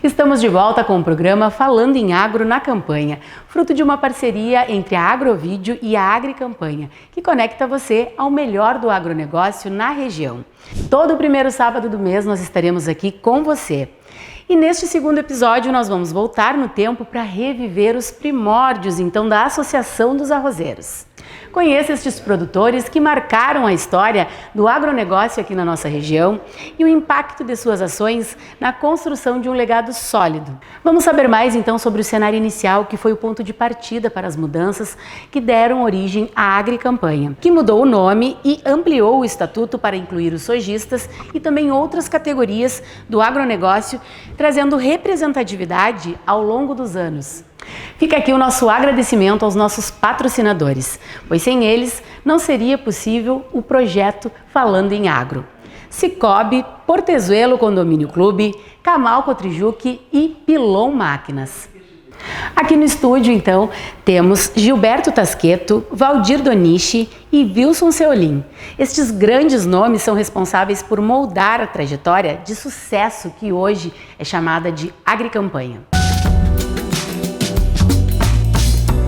Estamos de volta com o programa Falando em Agro na Campanha, fruto de uma parceria entre a Agrovídeo e a Agricampanha, que conecta você ao melhor do agronegócio na região. Todo primeiro sábado do mês nós estaremos aqui com você. E neste segundo episódio nós vamos voltar no tempo para reviver os primórdios então da Associação dos Arrozeiros. Conheça estes produtores que marcaram a história do agronegócio aqui na nossa região e o impacto de suas ações na construção de um legado sólido. Vamos saber mais então sobre o cenário inicial, que foi o ponto de partida para as mudanças que deram origem à Agricampanha, que mudou o nome e ampliou o estatuto para incluir os sojistas e também outras categorias do agronegócio, trazendo representatividade ao longo dos anos. Fica aqui o nosso agradecimento aos nossos patrocinadores, pois sem eles não seria possível o projeto Falando em Agro. Cicobi, Portezuelo Condomínio Clube, Camalco Trijuque e Pilon Máquinas. Aqui no estúdio, então, temos Gilberto Tasqueto, Valdir Donichi e Wilson Seolim. Estes grandes nomes são responsáveis por moldar a trajetória de sucesso que hoje é chamada de Agricampanha.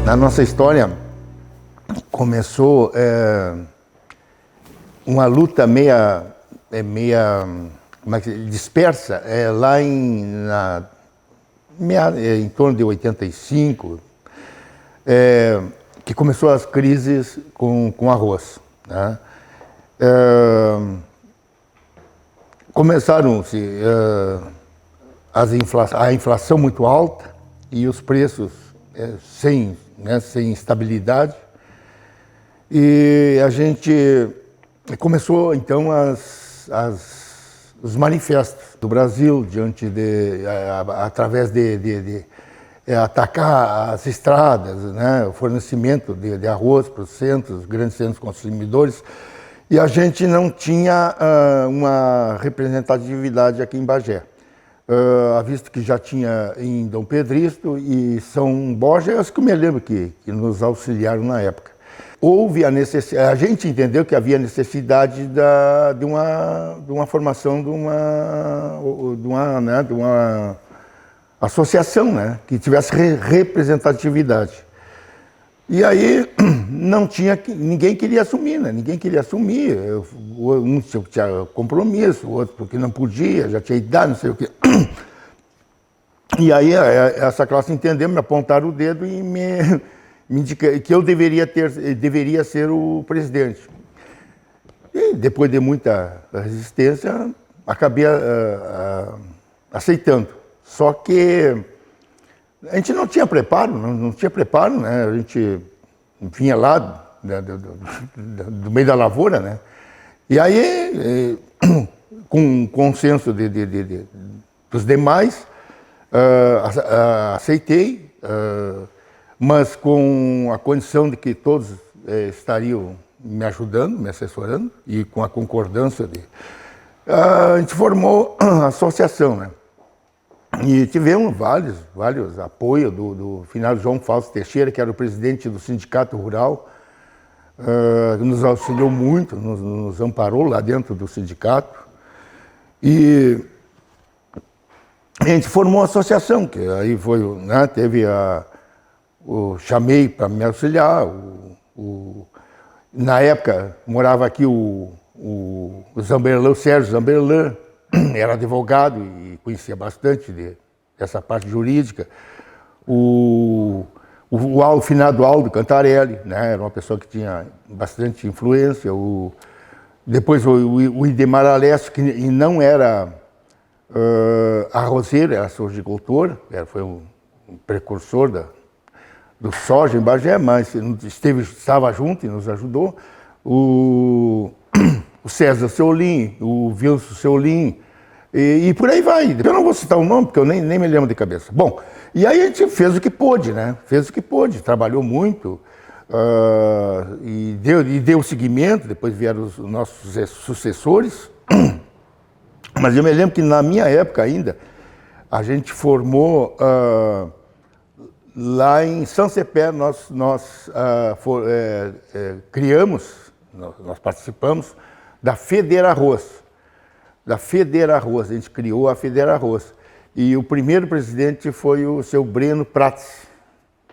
Na nossa história, começou uma luta meia dispersa, lá em torno de 85, que começou as crises com arroz, né? Começaram-se a inflação muito alta e os preços sem estabilidade, e a gente começou então os manifestos do Brasil através de atacar as estradas, né, o fornecimento de arroz para os grandes centros consumidores, e a gente não tinha uma representatividade aqui em Bagé. Visto que já tinha em Dom Pedrito e São Borja, acho que eu me lembro que nos auxiliaram na época. Houve a gente entendeu que havia necessidade de uma formação de uma associação, né, que tivesse representatividade. E aí ninguém queria assumir, né? Ninguém queria assumir. Um tinha compromisso, o outro porque não podia, já tinha idade, não sei o quê. E aí essa classe entendeu, me apontaram o dedo e me indicaram que eu deveria ser o presidente. E depois de muita resistência, acabei aceitando. Só que a gente não tinha preparo, né? A gente vinha lá do meio da lavoura, né? E aí, com consenso dos demais, aceitei, mas com a condição de que todos estariam me ajudando, me assessorando, e com a concordância a gente formou a associação, né? E tivemos vários apoios do finado João Fausto Teixeira, que era o presidente do Sindicato Rural, que nos auxiliou muito, nos amparou lá dentro do sindicato. E a gente formou a associação, que aí foi, né, chamei para me auxiliar. Na época morava aqui o Sérgio Zamberlan, era advogado e conhecia bastante dessa parte jurídica. O finado Aldo Cantarelli, né, era uma pessoa que tinha bastante influência. Depois o Idemar Alessio, que não era arrozeiro, era sojicultor, foi um precursor do soja em Bagé, mas estava junto e nos ajudou. O César Seolim, o Wilson Seolim, e por aí vai. Eu não vou citar o nome, porque eu nem me lembro de cabeça. Bom, e aí a gente fez o que pôde, né? Trabalhou muito, e deu seguimento. Depois vieram os nossos sucessores. Mas eu me lembro que na minha época ainda, a gente formou, lá em São Cepé, nós criamos, nós participamos da Federa Arroz. A gente criou a Federa Arroz, E o primeiro presidente foi o seu Breno Prats,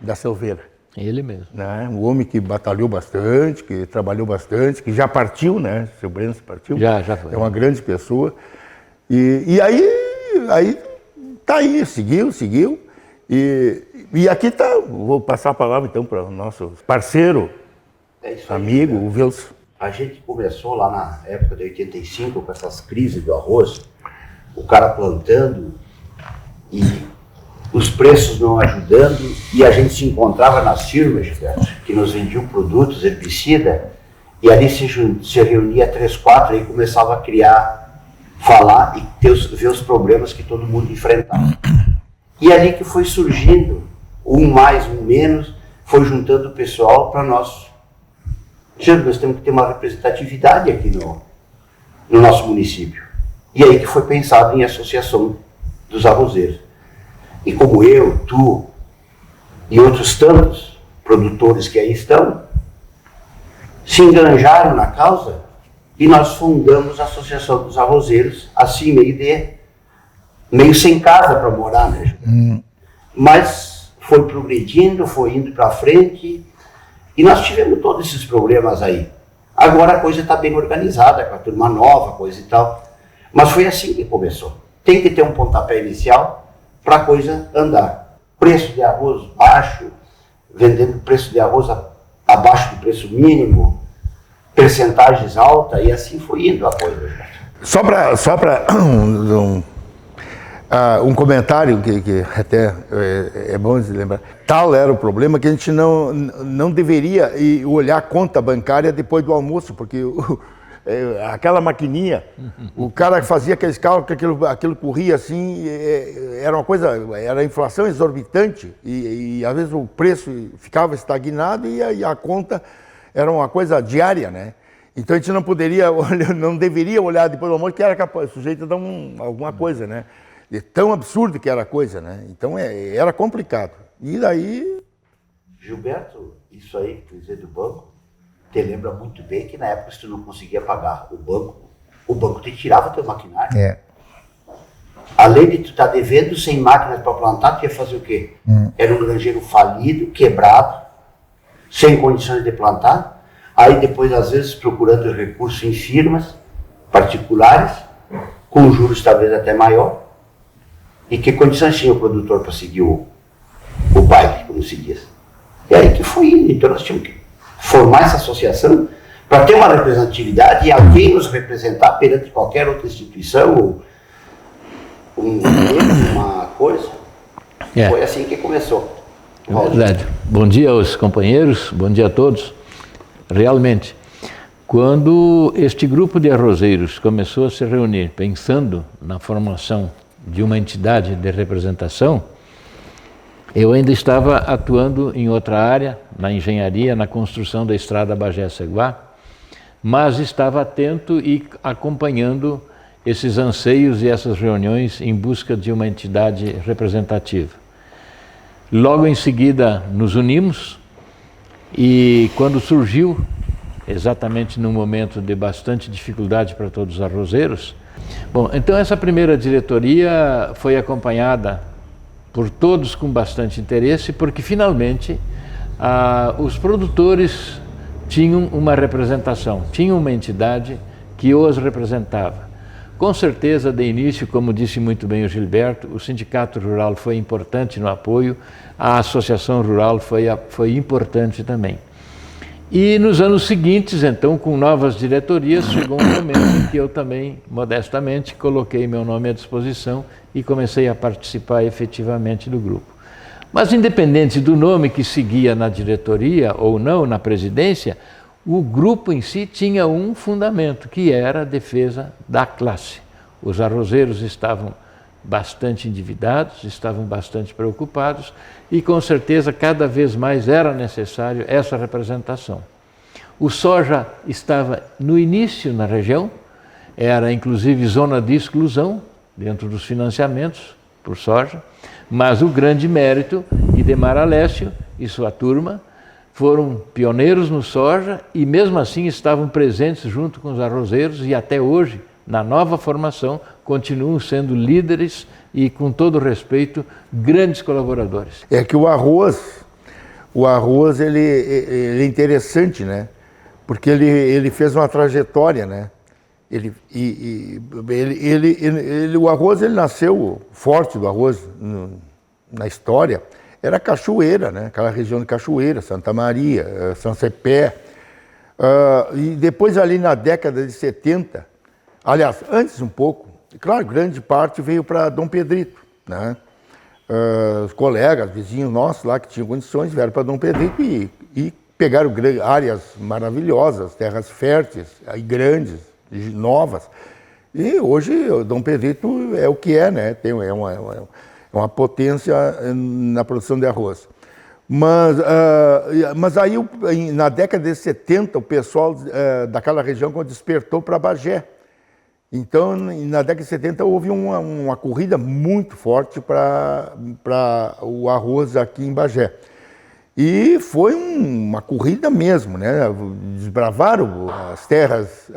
da Silveira. Ele mesmo. Né? Um homem que batalhou bastante, que trabalhou bastante, que já partiu, né? Seu Breno partiu. Já foi. É uma grande pessoa. E aí tá aí, seguiu. E aqui está, vou passar a palavra então para o nosso parceiro, amigo, o Wilson. A gente começou lá na época de 85 com essas crises do arroz, o cara plantando e os preços não ajudando, e a gente se encontrava nas firmas, que nos vendiam produtos, herbicida, e ali se reunia 3, 4 e começava a criar, falar e ver os problemas que todo mundo enfrentava. E ali que foi surgindo, um mais, um menos, foi juntando o pessoal para nós. Nós temos que ter uma representatividade aqui no nosso município. E aí que foi pensado em associação dos arrozeiros. E como eu, tu e outros tantos produtores que aí estão, se enganjaram na causa e nós fundamos a Associação dos Arrozeiros, assim meio sem casa para morar, né, Júlio? Mas foi progredindo, foi indo para frente e nós tivemos todos esses problemas aí. Agora a coisa está bem organizada, com a turma nova, coisa e tal. Mas foi assim que começou. Tem que ter um pontapé inicial para a coisa andar. Preço de arroz baixo, vendendo preço de arroz abaixo do preço mínimo, percentagens altas, e assim foi indo a coisa. Só para um comentário que até é bom de lembrar. Tal era o problema que a gente não deveria olhar a conta bancária depois do almoço, porque aquela maquininha, o cara fazia aqueles cálculos, aquilo corria assim, era uma coisa, era inflação exorbitante e às vezes o preço ficava estagnado e a conta era uma coisa diária, né? Então a gente não deveria olhar depois do almoço que era capaz, sujeito a dar alguma coisa, né? De tão absurdo que era a coisa, né? Então era complicado. E daí... Gilberto, isso aí, quer dizer, do banco, te lembra muito bem que na época se tu não conseguia pagar o banco te tirava teu maquinário. Além de tu estar devendo sem máquinas para plantar, tu ia fazer o quê? Era um granjeiro falido, quebrado, sem condições de plantar. Aí depois, às vezes, procurando recursos em firmas particulares, com juros talvez até maior. E que condições tinha o produtor para seguir o baile, como se diz? E aí que foi indo. Então nós tínhamos que formar essa associação para ter uma representatividade e alguém nos representar perante qualquer outra instituição, uma coisa. Foi assim que começou. É verdade. Bom dia aos companheiros, bom dia a todos. Realmente, quando este grupo de arrozeiros começou a se reunir pensando na formação de uma entidade de representação, eu ainda estava atuando em outra área, na engenharia, na construção da estrada Bagé-Ceguá, mas estava atento e acompanhando esses anseios e essas reuniões em busca de uma entidade representativa. Logo em seguida nos unimos e quando surgiu, exatamente num momento de bastante dificuldade para todos os arrozeiros, bom, então essa primeira diretoria foi acompanhada por todos com bastante interesse, porque finalmente os produtores tinham uma representação, tinham uma entidade que os representava. Com certeza, de início, como disse muito bem o Gilberto, o Sindicato Rural foi importante no apoio, a Associação Rural foi importante também. E nos anos seguintes, então, com novas diretorias, chegou um momento em que eu também, modestamente, coloquei meu nome à disposição e comecei a participar efetivamente do grupo. Mas, independente do nome que seguia na diretoria ou não, na presidência, o grupo em si tinha um fundamento, que era a defesa da classe. Os arrozeiros estavam bastante endividados, estavam bastante preocupados e, com certeza, cada vez mais era necessário essa representação. O soja estava no início na região, era inclusive zona de exclusão dentro dos financiamentos por soja, mas o grande mérito, Idemar Alessio e sua turma foram pioneiros no soja e mesmo assim estavam presentes junto com os arrozeiros e até hoje, na nova formação, continuam sendo líderes e, com todo respeito, grandes colaboradores. É que o arroz ele é interessante, né? Porque ele fez uma trajetória, né? O arroz, ele nasceu forte do arroz na história, era Cachoeira, né? Aquela região de Cachoeira, Santa Maria, São Cepé. E depois ali na década de 70, aliás, antes um pouco, claro, grande parte veio para Dom Pedrito, né? Os colegas, vizinhos nossos lá que tinham condições, vieram para Dom Pedrito e pegaram áreas maravilhosas, terras férteis, aí grandes, novas. E hoje o Dom Pedrito é o que é, né? É uma potência na produção de arroz. Mas aí, na década de 70, o pessoal daquela região despertou para Bagé. Então, na década de 70, houve uma corrida muito forte para o arroz aqui em Bagé. E foi uma corrida mesmo, né? Desbravaram as terras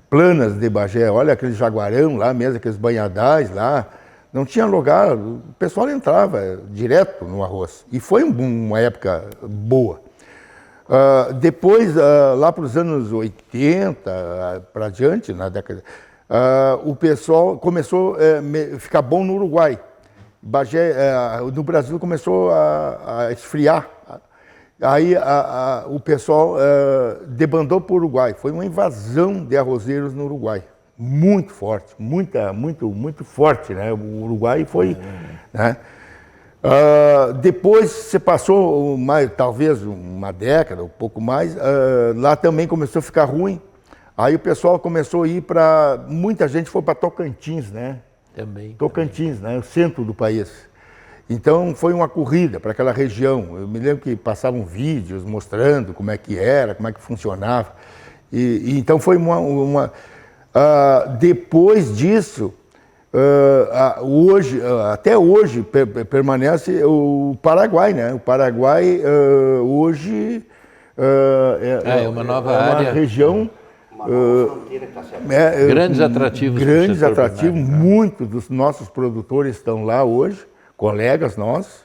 planas de Bagé. Olha aquele jaguarão lá mesmo, aqueles banhadais lá. Não tinha lugar, o pessoal entrava direto no arroz. E foi uma época boa. Depois, lá para os anos 80, para adiante, na década, o pessoal começou a ficar bom no Uruguai. Bagé, no Brasil começou a esfriar. Aí o pessoal debandou para o Uruguai. Foi uma invasão de arrozeiros no Uruguai. Muito forte, muito forte, né? O Uruguai foi, né? Depois você passou talvez uma década, um pouco mais, lá também começou a ficar ruim. Aí o pessoal começou a ir para, muita gente foi para Tocantins, né? Tocantins, né? O centro do país. Então foi uma corrida para aquela região. Eu me lembro que passavam vídeos mostrando como é que era, como é que funcionava. E então foi depois disso, até hoje permanece o Paraguai, né? O Paraguai hoje é uma nova área, região. Uma nova fronteira que está se abrindo. Grandes atrativos. Grandes atrativos, muitos dos nossos produtores estão lá hoje, colegas nossos.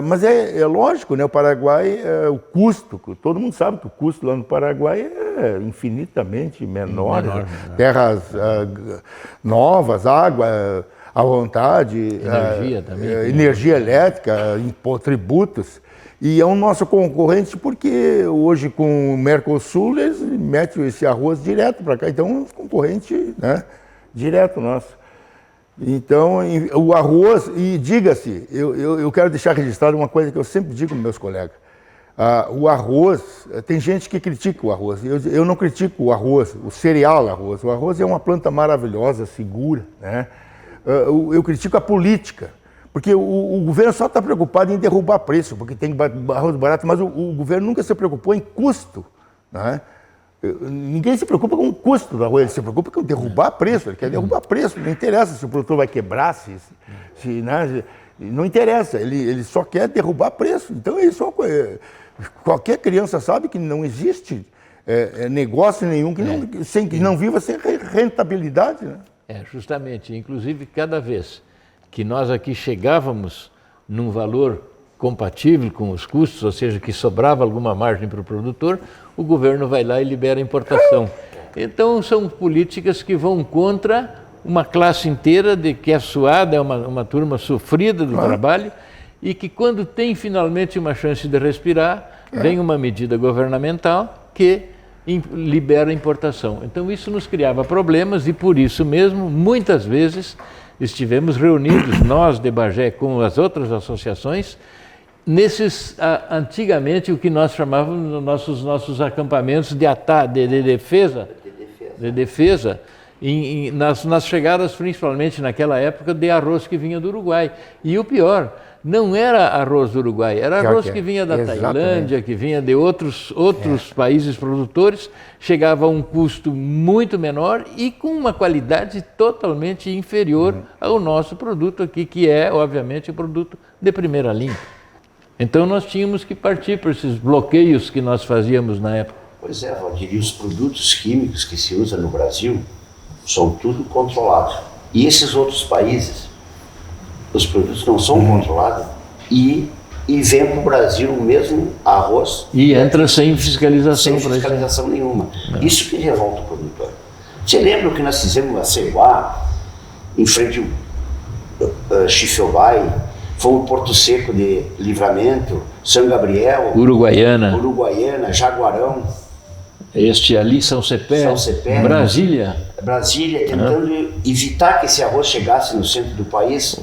Mas é lógico, né? O Paraguai, o custo, todo mundo sabe que o custo lá no Paraguai é infinitamente menor. Terras novas, água à vontade, energia também, energia elétrica, tributos. E é um nosso concorrente porque hoje com o Mercosul eles metem esse arroz direto para cá. Então é um concorrente, né, direto nosso. Então, o arroz, e diga-se, eu quero deixar registrado uma coisa que eu sempre digo para meus colegas. O arroz, tem gente que critica o arroz, eu não critico o arroz, o cereal arroz. O arroz é uma planta maravilhosa, segura, né? Eu critico a política, porque o governo só está preocupado em derrubar preço, porque tem arroz barato, mas o governo nunca se preocupou em custo, né? Ninguém se preocupa com o custo do arroz, ele se preocupa com derrubar preço, ele quer derrubar preço, não interessa se o produtor vai quebrar, né, não interessa, ele só quer derrubar preço. Então qualquer criança sabe que não existe negócio nenhum que não viva sem rentabilidade, né? Justamente, inclusive cada vez que nós aqui chegávamos num valor compatível com os custos, ou seja, que sobrava alguma margem para o produtor, o governo vai lá e libera a importação. Então são políticas que vão contra uma classe inteira que é suada, é uma turma sofrida do trabalho, e que quando tem finalmente uma chance de respirar, vem uma medida governamental que libera a importação. Então isso nos criava problemas e por isso mesmo, muitas vezes, estivemos reunidos, nós de Bagé com as outras associações, antigamente o que nós chamávamos nossos acampamentos de defesa, nas chegadas principalmente naquela época de arroz que vinha do Uruguai. E o pior, não era arroz do Uruguai, era arroz que vinha da Tailândia, que vinha de outros países produtores, chegava a um custo muito menor e com uma qualidade totalmente inferior ao nosso produto aqui, que é, obviamente, o produto de primeira linha. Então nós tínhamos que partir por esses bloqueios que nós fazíamos na época. Pois é, Valdir, e os produtos químicos que se usam no Brasil são tudo controlados. E esses outros países, os produtos não são controlados e vem para o Brasil o mesmo arroz. E entra sem fiscalização. Sem fiscalização nenhuma. Isso que revolta o produtor. Você lembra o que nós fizemos na Celuá, em frente ao Chifeobai, fomos Porto Seco de Livramento, São Gabriel, Uruguaiana, Jaguarão. Este ali, São Cepé, Brasília, tentando evitar que esse arroz chegasse no centro do país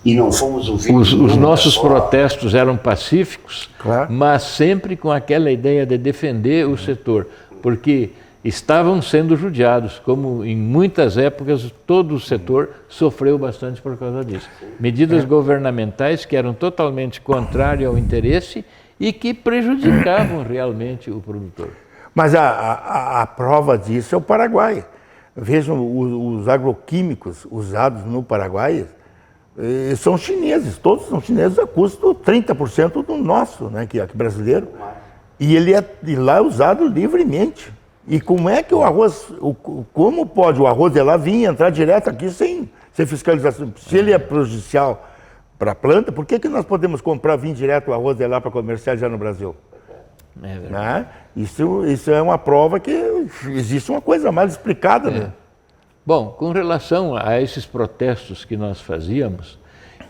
e não fomos ouvidos. Os nossos protestos eram pacíficos, claro, mas sempre com aquela ideia de defender o setor, porque estavam sendo judiados, como em muitas épocas todo o setor sofreu bastante por causa disso. Medidas governamentais que eram totalmente contrárias ao interesse e que prejudicavam realmente o produtor. Mas a prova disso é o Paraguai. Vejam, os agroquímicos usados no Paraguai são chineses, todos são chineses a custo 30% do nosso, né, que é brasileiro. E ele lá é usado livremente. E como é que o arroz, como pode o arroz de lá vir e entrar direto aqui sem fiscalização? Se ele é prejudicial para a planta, por que nós podemos vir direto o arroz de lá para comercializar no Brasil? É verdade. Né? Isso é uma prova que existe uma coisa mal explicada. Né? Bom, com relação a esses protestos que nós fazíamos,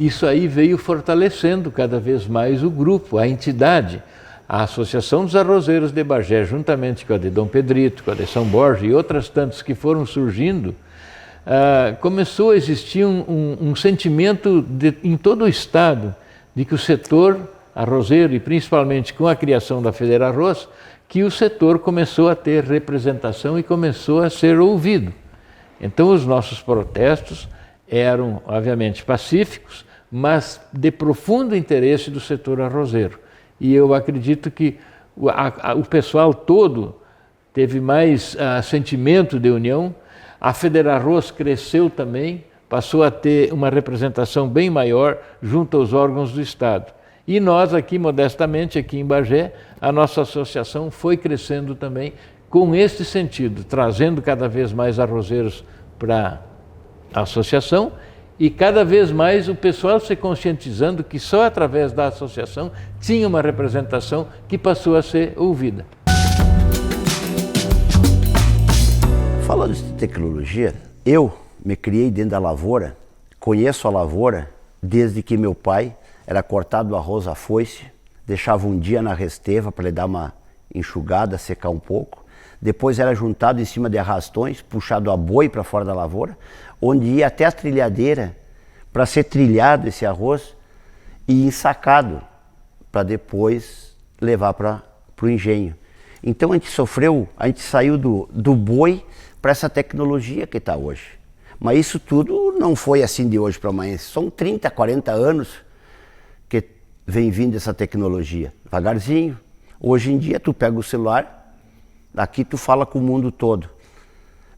isso aí veio fortalecendo cada vez mais o grupo, a entidade. A Associação dos Arrozeiros de Bagé, juntamente com a de Dom Pedrito, com a de São Borja e outras tantas que foram surgindo, começou a existir um sentimento em todo o estado de que o setor arrozeiro, e principalmente com a criação da Federarroz, que o setor começou a ter representação e começou a ser ouvido. Então os nossos protestos eram, obviamente, pacíficos, mas de profundo interesse do setor arrozeiro. E eu acredito que o pessoal todo teve mais sentimento de união. A Federarroz cresceu também, passou a ter uma representação bem maior junto aos órgãos do Estado. E nós aqui, modestamente, aqui em Bagé, a nossa associação foi crescendo também com este sentido, trazendo cada vez mais arrozeiros para a associação e cada vez mais o pessoal se conscientizando que só através da associação tinha uma representação que passou a ser ouvida. Falando de tecnologia, eu me criei dentro da lavoura, conheço a lavoura desde que meu pai era cortado o arroz à foice, deixava um dia na resteva para ele dar uma enxugada, secar um pouco. Depois era juntado em cima de arrastões, puxado a boi para fora da lavoura, onde ia até a trilhadeira para ser trilhado esse arroz e ensacado para depois levar para o engenho. Então a gente saiu do boi para essa tecnologia que está hoje. Mas isso tudo não foi assim de hoje para amanhã, são 30, 40 anos que vem vindo essa tecnologia, devagarzinho. Hoje em dia tu pega o celular, aqui tu fala com o mundo todo.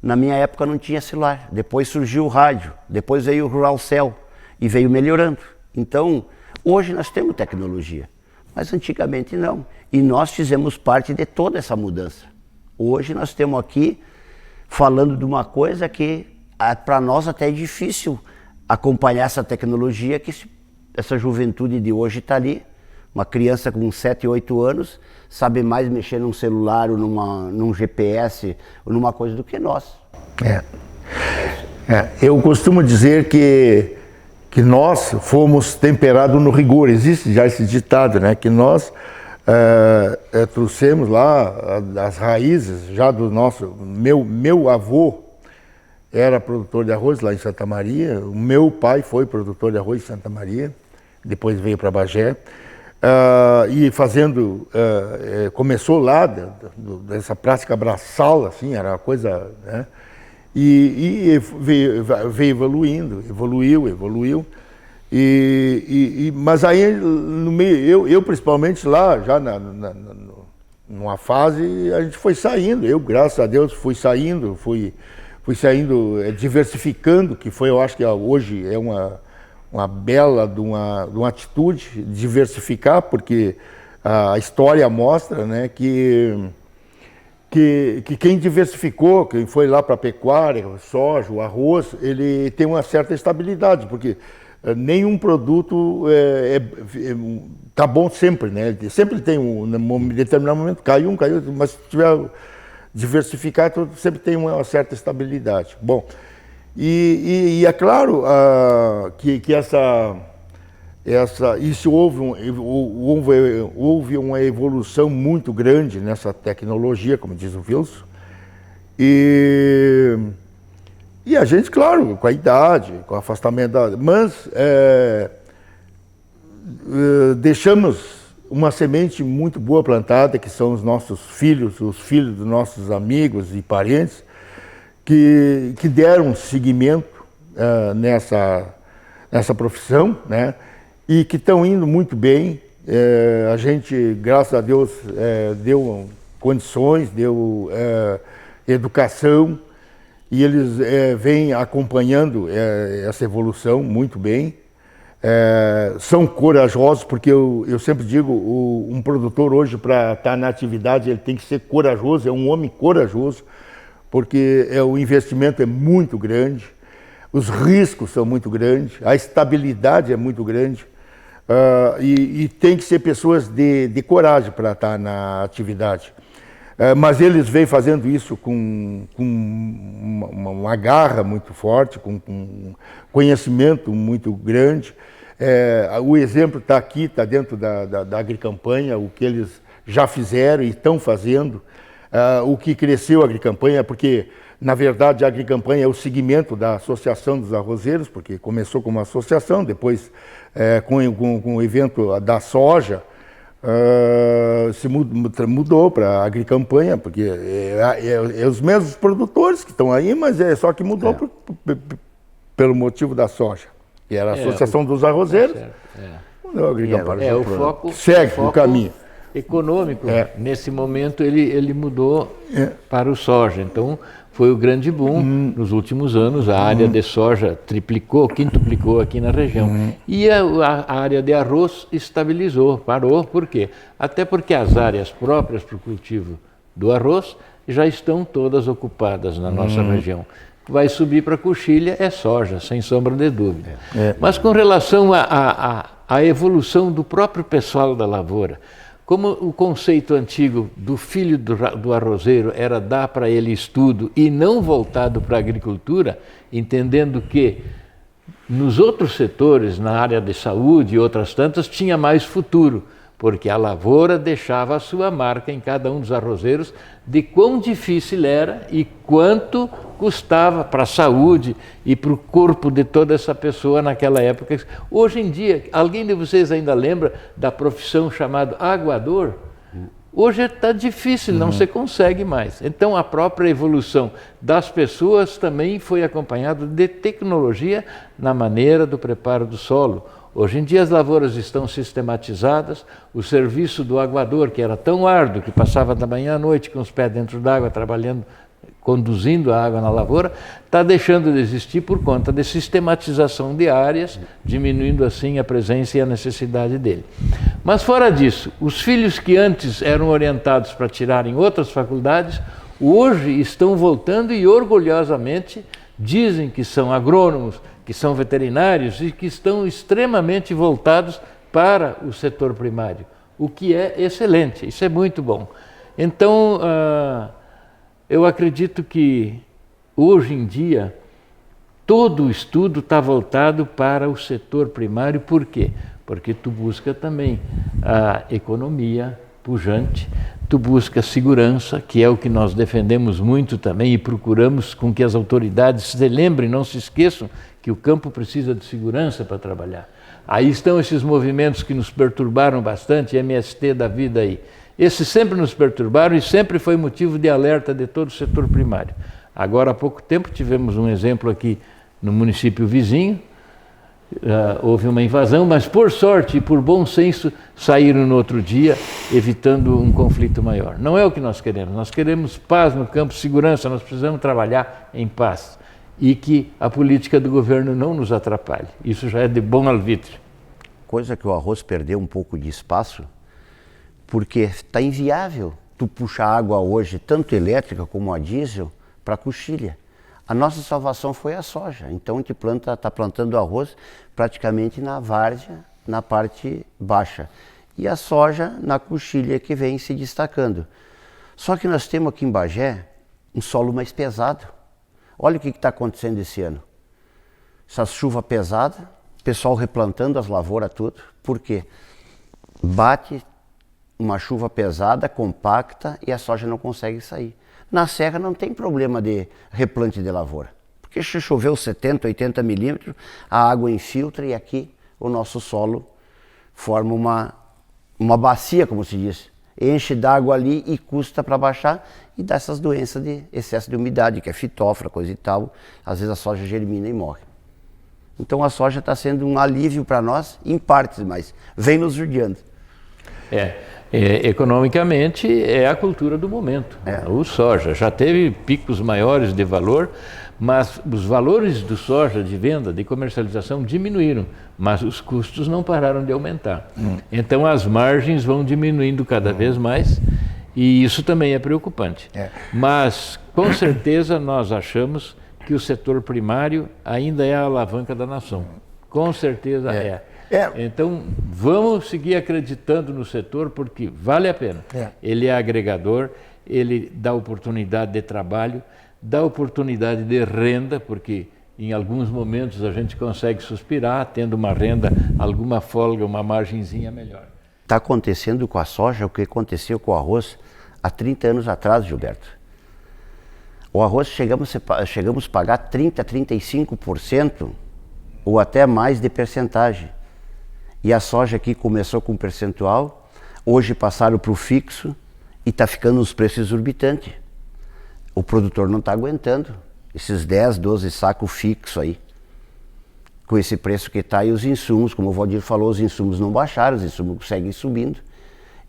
Na minha época não tinha celular, depois surgiu o rádio, depois veio o Rural Cell e veio melhorando. Então, hoje nós temos tecnologia, mas antigamente não. E nós fizemos parte de toda essa mudança. Hoje nós estamos aqui falando de uma coisa que para nós até é difícil acompanhar essa tecnologia que essa juventude de hoje está ali. Uma criança com 7, 8 anos sabe mais mexer num celular ou num GPS ou numa coisa do que nós. Eu costumo dizer que nós fomos temperados no rigor. Existe já esse ditado, né? Que nós trouxemos lá as raízes já do nosso... Meu avô era produtor de arroz lá em Santa Maria, o meu pai foi produtor de arroz em Santa Maria, depois veio para Bagé. E fazendo, começou lá, dessa prática braçal, assim, era uma coisa, né? E veio evoluiu. Mas aí, no meio, eu principalmente lá, já numa fase, a gente foi saindo. Eu, graças a Deus, fui saindo, diversificando, que foi, eu acho que hoje é uma bela de uma atitude, diversificar, porque a história mostra, né, que que quem diversificou, quem foi lá para a pecuária, o soja, o arroz, ele tem uma certa estabilidade, porque nenhum produto tá bom sempre, né? Sempre tem um determinado momento, caiu, mas se tiver diversificado, sempre tem uma certa estabilidade. Bom, e é claro que isso houve uma evolução muito grande nessa tecnologia, como diz o Wilson, e a gente, claro, com a idade, com o afastamento mas deixamos uma semente muito boa plantada, que são os nossos filhos, os filhos dos nossos amigos e parentes, que deram seguimento nessa profissão, né? E que estão indo muito bem. A gente, graças a Deus, deu condições, deu educação, e eles vêm acompanhando essa evolução muito bem. São corajosos, porque eu sempre digo, um produtor hoje, para estar na atividade, ele tem que ser corajoso, é um homem corajoso, porque o investimento é muito grande, os riscos são muito grandes, a estabilidade é muito grande, e tem que ser pessoas de coragem para estar na atividade. Mas eles vêm fazendo isso com uma garra muito forte, com conhecimento muito grande. O exemplo está aqui, está dentro da Agricampanha, o que eles já fizeram e estão fazendo, o que cresceu a Agricampanha, porque, na verdade, a Agricampanha é o segmento da Associação dos Arrozeiros, porque começou como associação, depois, com o evento da soja, se mudou para a Agricampanha, porque os mesmos produtores que estão aí, mas só que mudou pelo motivo da soja, que era a Associação dos Arrozeiros. Mudou a Agricampanha. O foco segue o caminho econômico. Nesse momento ele mudou para o soja. Então foi o grande boom nos últimos anos. A área de soja triplicou, quintuplicou aqui na região. E a área de arroz estabilizou, parou. Por quê? Até porque as áreas próprias para o cultivo do arroz já estão todas ocupadas na nossa região. Vai subir para a coxilha é soja, sem sombra de dúvida. Mas com relação à evolução do próprio pessoal da lavoura, como o conceito antigo do filho do arrozeiro era dar para ele estudo e não voltado para a agricultura, entendendo que nos outros setores, na área de saúde e outras tantas, tinha mais futuro, porque a lavoura deixava a sua marca em cada um dos arrozeiros de quão difícil era e quanto custava para a saúde e para o corpo de toda essa pessoa naquela época. Hoje em dia, alguém de vocês ainda lembra da profissão chamada aguador? Hoje está difícil, não se consegue mais. Então a própria evolução das pessoas também foi acompanhada de tecnologia na maneira do preparo do solo. Hoje em dia as lavouras estão sistematizadas, o serviço do aguador, que era tão árduo, que passava da manhã à noite com os pés dentro d'água, trabalhando, conduzindo a água na lavoura, está deixando de existir por conta de sistematização de áreas, diminuindo assim a presença e a necessidade dele. Mas fora disso, os filhos que antes eram orientados para tirarem outras faculdades, hoje estão voltando e orgulhosamente dizem que são agrônomos, que são veterinários e que estão extremamente voltados para o setor primário, o que é excelente, isso é muito bom. Então, eu acredito que hoje em dia todo o estudo está voltado para o setor primário. Por quê? Porque tu busca também a economia pujante, tu busca segurança, que é o que nós defendemos muito também e procuramos com que as autoridades se lembrem, não se esqueçam que o campo precisa de segurança para trabalhar. Aí estão esses movimentos que nos perturbaram bastante, MST da vida aí. Esses sempre nos perturbaram e sempre foi motivo de alerta de todo o setor primário. Agora, há pouco tempo, tivemos um exemplo aqui no município vizinho, houve uma invasão, mas por sorte e por bom senso saíram no outro dia, evitando um conflito maior. Não é o que nós queremos paz no campo, segurança, nós precisamos trabalhar em paz e que a política do governo não nos atrapalhe. Isso já é de bom alvitre. Coisa que o arroz perdeu um pouco de espaço, porque está inviável tu puxa água hoje, tanto elétrica como a diesel, para a coxilha. A nossa salvação foi a soja. Então a gente está plantando arroz praticamente na várzea, na parte baixa. E a soja na coxilha que vem se destacando. Só que nós temos aqui em Bagé um solo mais pesado. Olha o que está acontecendo esse ano. Essa chuva pesada, o pessoal replantando as lavouras tudo. Por quê? Bate uma chuva pesada, compacta, e a soja não consegue sair. Na serra não tem problema de replante de lavoura. Porque se choveu 70, 80 milímetros, a água infiltra e aqui o nosso solo forma uma bacia, como se diz. Enche d'água ali e custa para baixar e dá essas doenças de excesso de umidade, que é fitófora, coisa e tal. Às vezes a soja germina e morre. Então a soja está sendo um alívio para nós, em partes, mas vem nos judiando. Economicamente é a cultura do momento. O soja já teve picos maiores de valor, mas os valores do soja de venda, de comercialização diminuíram, mas os custos não pararam de aumentar. Então as margens vão diminuindo cada vez mais e isso também é preocupante. Mas com certeza nós achamos que o setor primário ainda é a alavanca da nação. Com certeza é. Então vamos seguir acreditando no setor porque vale a pena. Ele é agregador, ele dá oportunidade de trabalho, dá oportunidade de renda, porque em alguns momentos a gente consegue suspirar, tendo uma renda, alguma folga, uma margenzinha melhor. Está acontecendo com a soja o que aconteceu com o arroz há 30 anos atrás, Gilberto. O arroz chegamos a pagar 30%, 35% ou até mais de percentagem. E a soja aqui começou com percentual, hoje passaram para o fixo e está ficando uns preços exorbitantes. O produtor não está aguentando esses 10, 12 sacos fixos aí. Com esse preço que está e os insumos, como o Valdir falou, os insumos não baixaram, os insumos seguem subindo.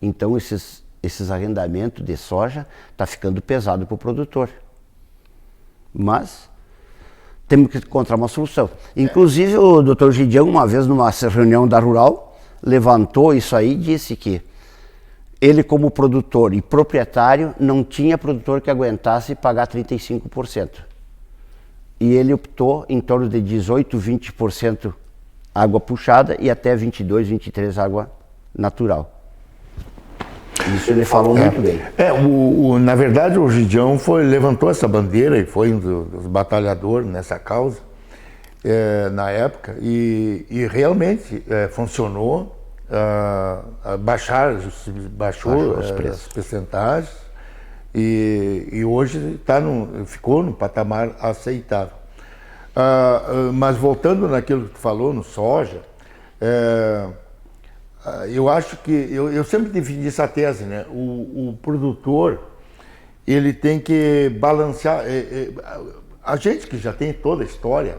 Então esses arrendamentos de soja está ficando pesado para o produtor. Mas temos que encontrar uma solução. Inclusive o Dr. Gideão, uma vez numa reunião da Rural, levantou isso aí e disse que ele, como produtor e proprietário, não tinha produtor que aguentasse pagar 35%. E ele optou em torno de 18, 20% água puxada e até 22, 23% água natural. Isso ele falou muito bem. Na verdade, o Gideão levantou essa bandeira e foi um dos batalhadores nessa causa na época e realmente funcionou. Baixou os preços, as percentagens e hoje ficou no patamar aceitável. Mas voltando naquilo que tu falou, no soja, eu acho que, eu sempre defendi essa tese, né? O produtor, ele tem que balancear, a gente que já tem toda a história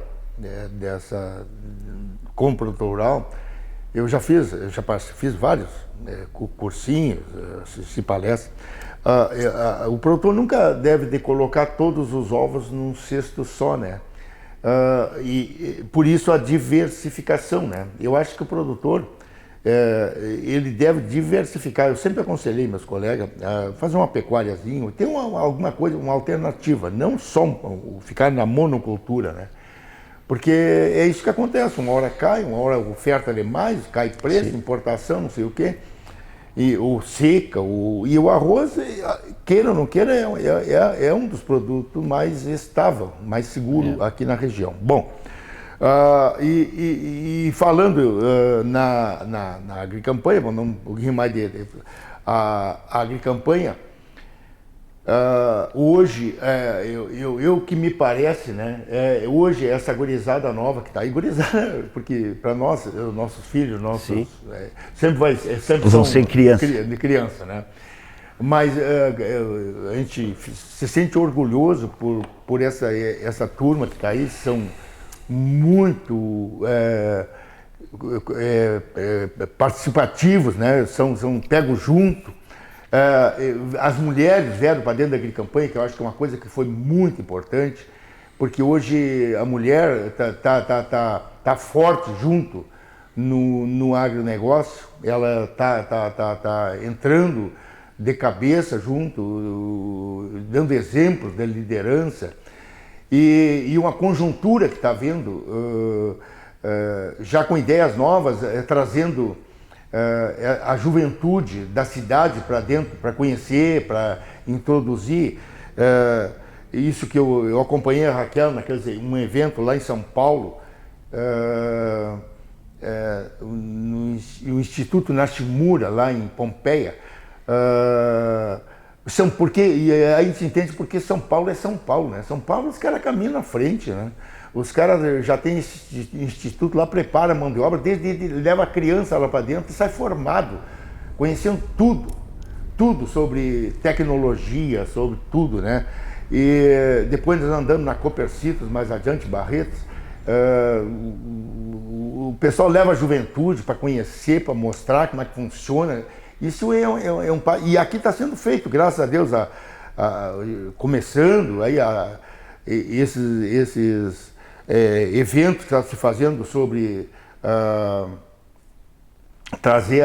dessa como produtor rural, eu já fiz vários cursinhos, assisti palestras. O produtor nunca deve de colocar todos os ovos num cesto só, né? E por isso a diversificação, né? Eu acho que o produtor ele deve diversificar. Eu sempre aconselhei meus colegas a fazer uma pecuáriazinha, ter alguma coisa, uma alternativa, não só ficar na monocultura, né? Porque é isso que acontece, uma hora cai, uma hora oferta demais, cai preço, sim, importação, não sei o quê, ou seca, e o arroz, queira ou não queira, é um dos produtos mais estável, mais seguro aqui na região. Bom, e falando na agricampanha, vamos dar um pouquinho mais a agricampanha, hoje, eu que me parece, né, hoje essa gurizada nova que está aí, gurizada, porque para nós, nossos filhos, sempre vão ser criança, né? Mas a gente se sente orgulhoso por essa turma que está aí, são muito participativos, né? São pegos junto. As mulheres vieram para dentro da agricampanha, que eu acho que é uma coisa que foi muito importante, porque hoje a mulher tá forte junto no agronegócio, ela tá entrando de cabeça junto, dando exemplos de liderança, e uma conjuntura que está havendo, já com ideias novas, trazendo a juventude da cidade para dentro, para conhecer, para introduzir. Isso que eu acompanhei a Raquel um evento lá em São Paulo, no Instituto Nashimura, lá em Pompeia. E aí a gente entende porque São Paulo é São Paulo, né? São Paulo os caras caminham na frente, né? Os caras já têm esse instituto lá, prepara a mão de obra, leva a criança lá para dentro e sai formado, conhecendo tudo sobre tecnologia, sobre tudo, né? E depois nós andamos na Copercitos, mais adiante, Barretos, o pessoal leva a juventude para conhecer, para mostrar como é que funciona. Isso e aqui está sendo feito, graças a Deus, começando aí esses eventos que estão se fazendo sobre trazer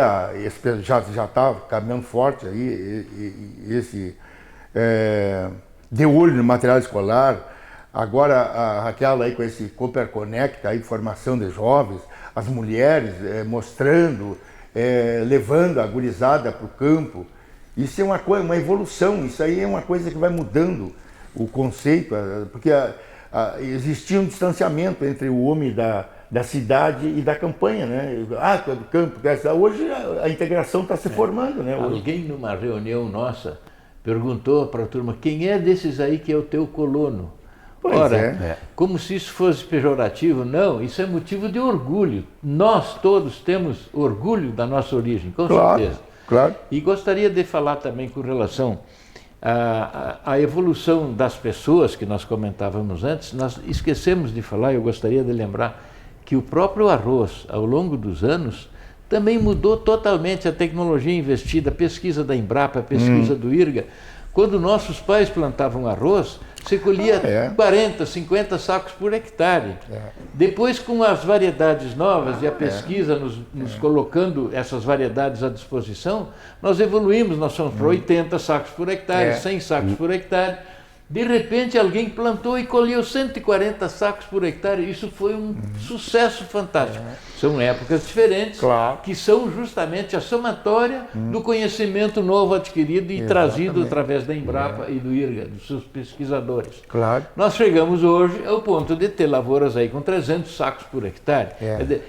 já está caminhando forte aí esse de olho no material escolar. Agora a Raquel aí com esse Cooper Connect, aí formação de jovens, as mulheres mostrando, levando a gurizada para o campo. Isso é uma evolução, isso aí é uma coisa que vai mudando o conceito, porque existia um distanciamento entre o homem da cidade e da campanha, né? Tu é do campo, hoje a integração está se formando, né? Alguém numa reunião nossa perguntou para a turma, quem é desses aí que é o teu colono? Ora, como se isso fosse pejorativo, não, isso é motivo de orgulho. Nós todos temos orgulho da nossa origem, com certeza. Claro. E gostaria de falar também com relação à evolução das pessoas que nós comentávamos antes. Nós esquecemos de falar, eu gostaria de lembrar, que o próprio arroz, ao longo dos anos, também mudou totalmente a tecnologia investida, a pesquisa da Embrapa, a pesquisa do IRGA. Quando nossos pais plantavam arroz, você colhia 40, 50 sacos por hectare. Depois, com as variedades novas e a pesquisa nos colocando essas variedades à disposição, nós evoluímos, nós fomos para 80 sacos por hectare, 100 sacos por hectare. De repente, alguém plantou e colheu 140 sacos por hectare. Isso foi um sucesso fantástico. São épocas diferentes, que são justamente a somatória do conhecimento novo adquirido e trazido através da Embrapa e do IRGA, dos seus pesquisadores. Nós chegamos hoje ao ponto de ter lavouras aí com 300 sacos por hectare.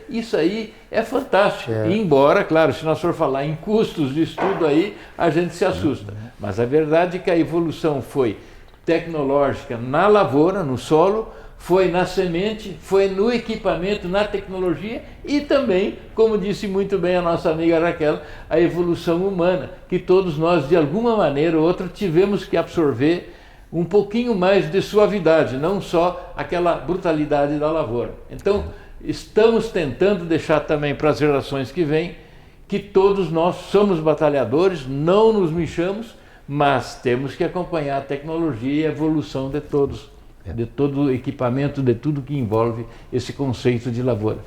Isso aí é fantástico. E embora, claro, se nós for falar em custos de estudo aí, a gente se assusta. Mas a verdade é que a evolução foi tecnológica na lavoura, no solo, foi na semente, foi no equipamento, na tecnologia e também, como disse muito bem a nossa amiga Raquel, a evolução humana, que todos nós, de alguma maneira ou outra, tivemos que absorver um pouquinho mais de suavidade, não só aquela brutalidade da lavoura. Então, estamos tentando deixar também para as gerações que vêm que todos nós somos batalhadores, não nos mexamos, mas temos que acompanhar a tecnologia e a evolução de todos, de todo o equipamento, de tudo que envolve esse conceito de lavoura.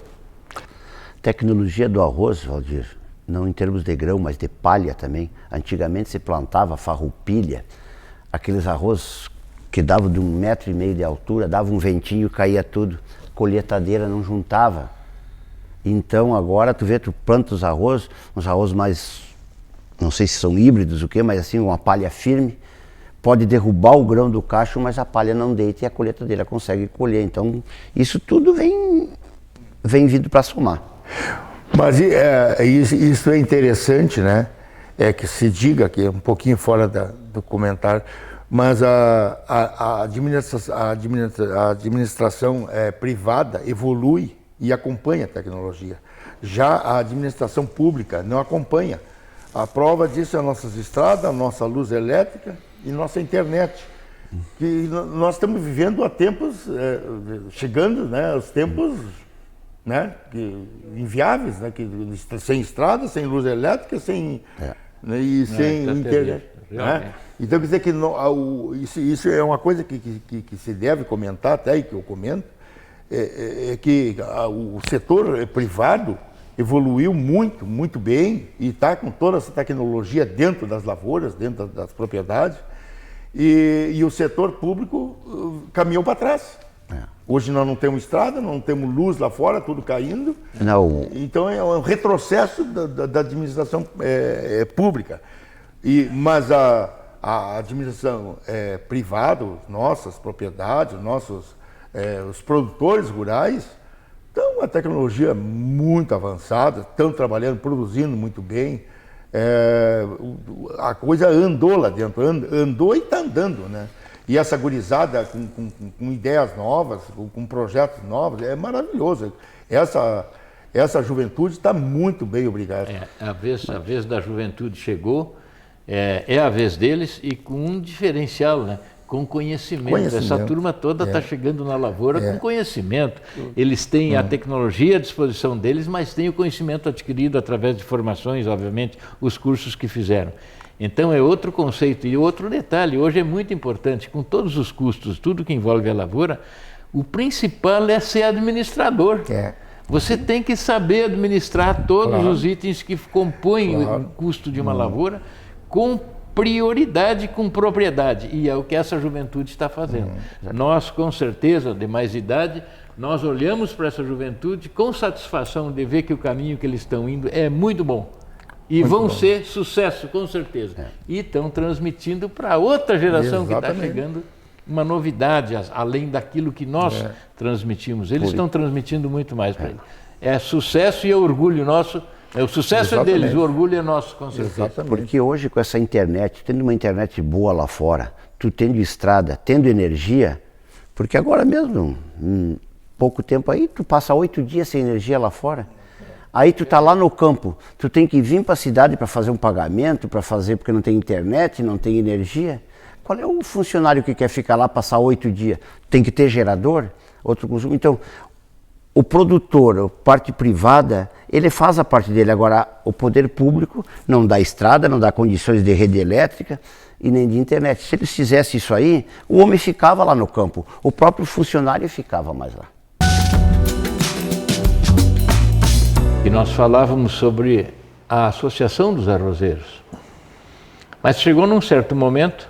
Tecnologia do arroz, Valdir, não em termos de grão, mas de palha também. Antigamente se plantava farroupilha, aqueles arroz que davam de 1,5 metro de altura, dava um ventinho, caía tudo, colheitadeira não juntava. Então agora tu vê, tu planta os arroz, uns arroz mais, não sei se são híbridos o que, mas assim, uma palha firme, pode derrubar o grão do cacho, mas a palha não deita e a colheitadeira consegue colher. Então isso tudo vem vindo para somar. Mas isso é interessante, né? É que se diga aqui, um pouquinho fora do comentário, mas a administração privada evolui e acompanha a tecnologia. Já a administração pública não acompanha. A prova disso é as nossas estradas, a nossa luz elétrica e nossa internet. Que nós estamos vivendo há tempos, chegando, né, os tempos, né, inviáveis, né, sem estrada, sem luz elétrica, sem internet. Né? Então quer dizer que isso é uma coisa que se deve comentar, até e que eu comento, é que o setor privado evoluiu muito, muito bem e está com toda essa tecnologia dentro das lavouras, dentro das propriedades, e o setor público caminhou para trás. Hoje nós não temos estrada, não temos luz lá fora, tudo caindo. Não. Então é um retrocesso da administração pública. Mas a administração privada, nossas propriedades, os produtores rurais, estão com a tecnologia muito avançada, estão trabalhando, produzindo muito bem. A coisa andou lá dentro, andou e está andando, né? E essa gurizada com ideias novas, com projetos novos, é maravilhoso. Essa juventude está muito bem, obrigado. A vez da juventude chegou, é a vez deles e com um diferencial, né? Com conhecimento. Essa turma toda está chegando na lavoura com conhecimento. Eles têm a tecnologia à disposição deles, mas têm o conhecimento adquirido através de formações, obviamente, os cursos que fizeram. Então é outro conceito. E outro detalhe, hoje é muito importante, com todos os custos, tudo que envolve a lavoura, o principal é ser administrador. Você tem que saber administrar todos os itens que compõem o custo de uma lavoura com prioridade, com propriedade. E é o que essa juventude está fazendo. Nós, com certeza, de mais idade, nós olhamos para essa juventude com satisfação de ver que o caminho que eles estão indo é muito bom. E vão ser sucesso, com certeza. E estão transmitindo para outra geração que está chegando uma novidade, além daquilo que nós transmitimos. Eles estão transmitindo muito mais para eles. É sucesso e é orgulho nosso. O sucesso é deles, o orgulho é nosso, com certeza. Porque hoje, com essa internet, tendo uma internet boa lá fora, tu tendo estrada, tendo energia, porque agora mesmo, pouco tempo aí, tu passa 8 dias sem energia lá fora. Aí tu tá lá no campo, tu tem que vir para a cidade para fazer um pagamento, porque não tem internet, não tem energia. Qual é o funcionário que quer ficar lá, passar 8 dias? Tem que ter gerador, outro consumo. Então, o produtor, a parte privada, ele faz a parte dele. Agora, o poder público não dá estrada, não dá condições de rede elétrica e nem de internet. Se eles fizessem isso aí, o homem ficava lá no campo, o próprio funcionário ficava mais lá. E nós falávamos sobre a Associação dos Arrozeiros. Mas chegou num certo momento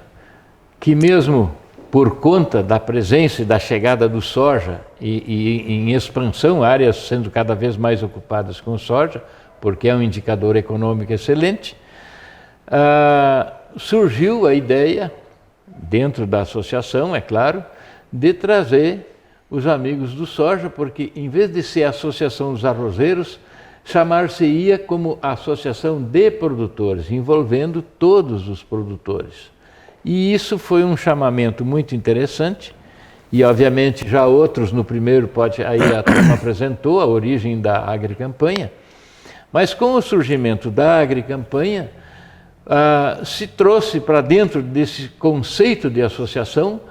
que mesmo por conta da presença e da chegada do soja e em expansão, áreas sendo cada vez mais ocupadas com soja, porque é um indicador econômico excelente, surgiu a ideia, dentro da associação, é claro, de trazer os amigos do soja, porque em vez de ser a Associação dos Arrozeiros, chamar-se-ia como Associação de Produtores, envolvendo todos os produtores. E isso foi um chamamento muito interessante, e obviamente já outros no primeiro aí a turma apresentou a origem da Agricampanha, mas com o surgimento da Agricampanha, se trouxe para dentro desse conceito de associação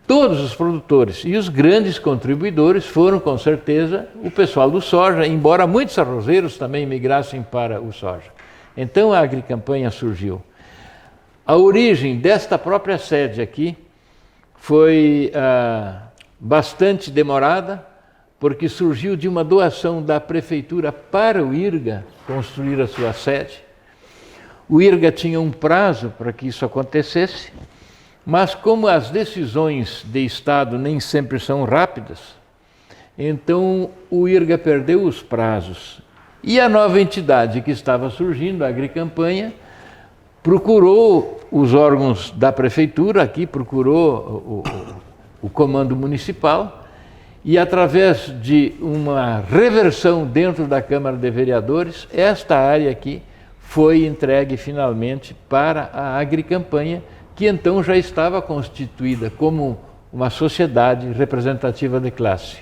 todos os produtores, e os grandes contribuidores foram, com certeza, o pessoal do soja, embora muitos arrozeiros também migrassem para o soja. Então a Agricampanha surgiu. A origem desta própria sede aqui foi bastante demorada, porque surgiu de uma doação da prefeitura para o IRGA construir a sua sede. O IRGA tinha um prazo para que isso acontecesse, mas como as decisões de Estado nem sempre são rápidas, então o IRGA perdeu os prazos. E a nova entidade que estava surgindo, a Agricampanha, procurou os órgãos da prefeitura, aqui procurou o comando municipal, e através de uma reversão dentro da Câmara de Vereadores, esta área aqui foi entregue finalmente para a Agricampanha, que então já estava constituída como uma sociedade representativa de classe.